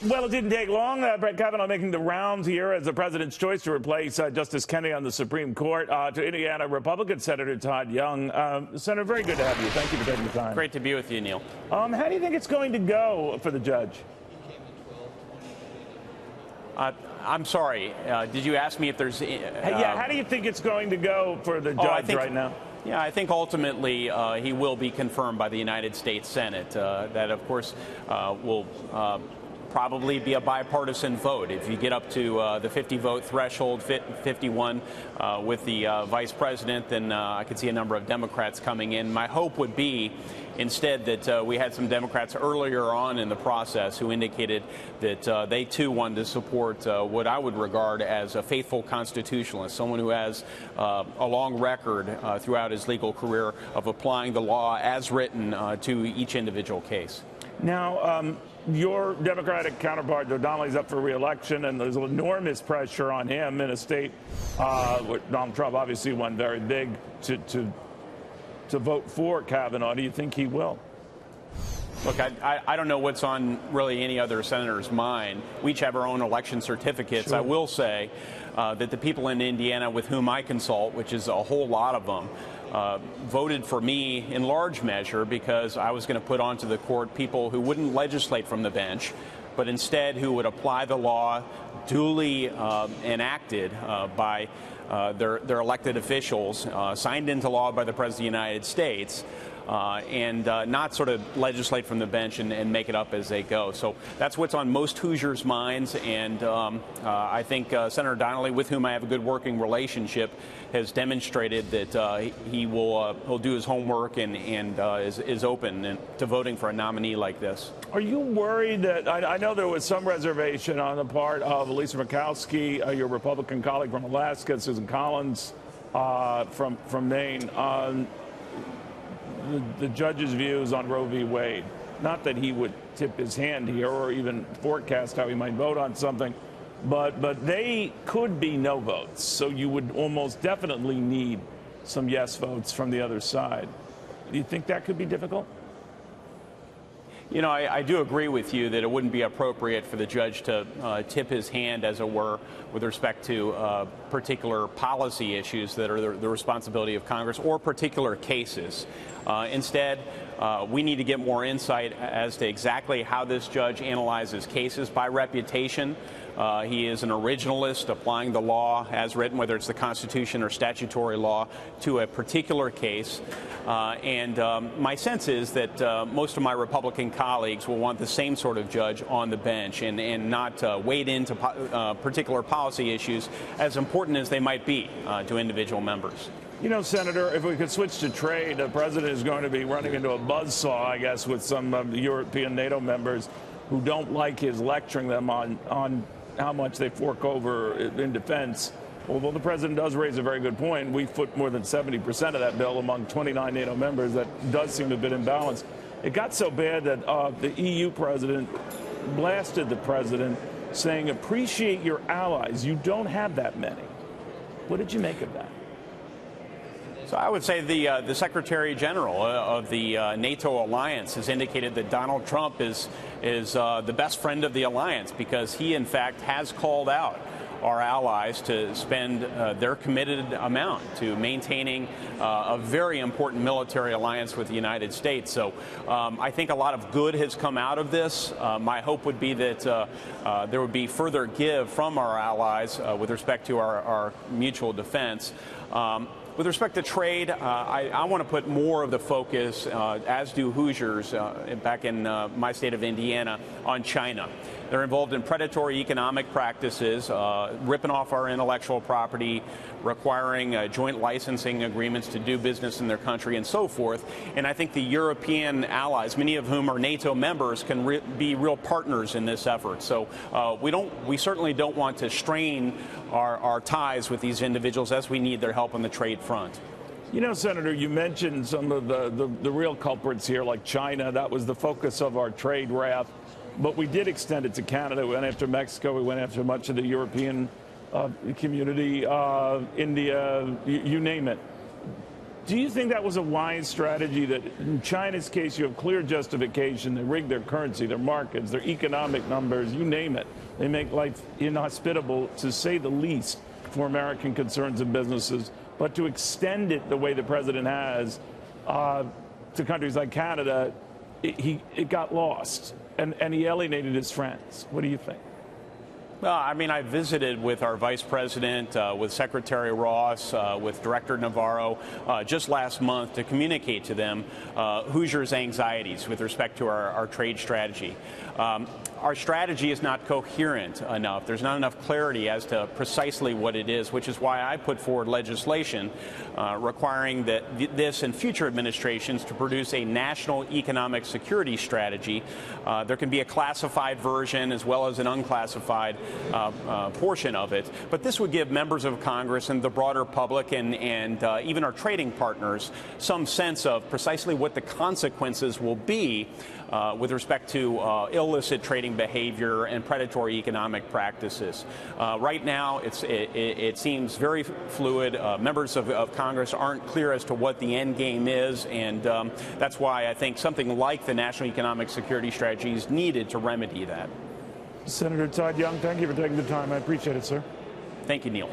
Well, it didn't take long. Brett Kavanaugh making the rounds here as the president's choice to replace Justice Kennedy on the Supreme Court. To Indiana Republican Senator Todd Young. Senator, very good to have you. Thank you for taking the time. Great to be with you, Neil. How do you think it's going to go for the judge? I'm sorry. Did you ask me if there's... yeah, how do you think it's going to go for the judge right now? Yeah, I think ultimately he will be confirmed by the United States Senate. That, of course, will probably be a bipartisan vote. If you get up to the 50-vote threshold, 51 with the vice president, then I could see a number of Democrats coming in. My hope would be instead that we had some Democrats earlier on in the process who indicated that they too wanted to support what I would regard as a faithful constitutionalist, someone who has a long record throughout his legal career of applying the law as written to each individual case. Now, your Democratic counterpart, Joe Donnelly's up for re-election, and there's enormous pressure on him in a state where Donald Trump obviously won very big to vote for Kavanaugh. Do you think he will? Look, I don't know what's on really any other senator's mind. We each have our own election certificates. Sure. I will say that the people in Indiana with whom I consult, which is a whole lot of them, voted for me in large measure because I was going to put onto the court people who wouldn't legislate from the bench, but instead who would apply the law duly enacted by their elected officials, signed into law by the President of the United States, and not sort of legislate from the bench and make it up as they go. So that's what's on most Hoosiers' minds, and I think Senator Donnelly, with whom I have a good working relationship, has demonstrated that he'll do his homework and is open to voting for a nominee like this. Are you worried that I know there was some reservation on the part of Lisa Murkowski, your Republican colleague from Alaska, Susan Collins from Maine, on the judge's views on Roe v. Wade? Not that he would tip his hand here or even forecast how he might vote on something, but they could be no votes. So you would almost definitely need some yes votes from the other side. Do you think that could be difficult? You know, I do agree with you that it wouldn't be appropriate for the judge to tip his hand, as it were, with respect to particular policy issues that are the responsibility of Congress or particular cases. Instead, we need to get more insight as to exactly how this judge analyzes cases by reputation. He is an originalist, applying the law as written, whether it's the Constitution or statutory law, to a particular case. And my sense is that most of my Republican colleagues will want the same sort of judge on the bench and not wade into particular policy issues, as important as they might be to individual members. You know, Senator, if we could switch to trade, the president is going to be running into a buzzsaw, I guess, with some of the European NATO members who don't like his lecturing them on how much they fork over in defense. Although the president does raise a very good point, we foot more than 70% of that bill among 29 NATO members. That does seem a bit imbalanced. It got so bad that the EU president blasted the president, saying, appreciate your allies. You don't have that many. What did you make of that? So I would say the Secretary General of the NATO alliance has indicated that Donald Trump is the best friend of the alliance, because he, in fact, has called out our allies to spend their committed amount to maintaining a very important military alliance with the United States. So I think a lot of good has come out of this. My hope would be that there would be further give from our allies with respect to our mutual defense. With respect to trade, I want to put more of the focus, as do Hoosiers back in my state of Indiana, on China. They're involved in predatory economic practices, ripping off our intellectual property, requiring joint licensing agreements to do business in their country, and so forth. And I think the European allies, many of whom are NATO members, can be real partners in this effort. So we certainly don't want to strain our ties with these individuals, as we need their help on the trade front. You know, Senator, you mentioned some of the real culprits here, like China. That was the focus of our trade wrath. But we did extend it to Canada. We went after Mexico. We went after much of the European community, India, you name it. Do you think that was a wise strategy, that in China's case you have clear justification? They rig their currency, their markets, their economic numbers, you name it. They make life inhospitable, to say the least, for American concerns and businesses. But to extend it the way the president has to countries like Canada, it got lost, and he alienated his friends. What do you think? Well, I mean, I visited with our vice president, with Secretary Ross, with Director Navarro just last month to communicate to them Hoosiers' anxieties with respect to our trade strategy. Our strategy is not coherent enough. There's not enough clarity as to precisely what it is, which is why I put forward legislation requiring that this and future administrations to produce a national economic security strategy. There can be a classified version as well as an unclassified portion of it. But this would give members of Congress and the broader public and even our trading partners some sense of precisely what the consequences will be with respect to illicit trading behavior and predatory economic practices. Right now, it seems very fluid. Members of Congress aren't clear as to what the end game is, and that's why I think something like the National Economic Security Strategy is needed to remedy that. Senator Todd Young, thank you for taking the time. I appreciate it, sir. Thank you, Neil.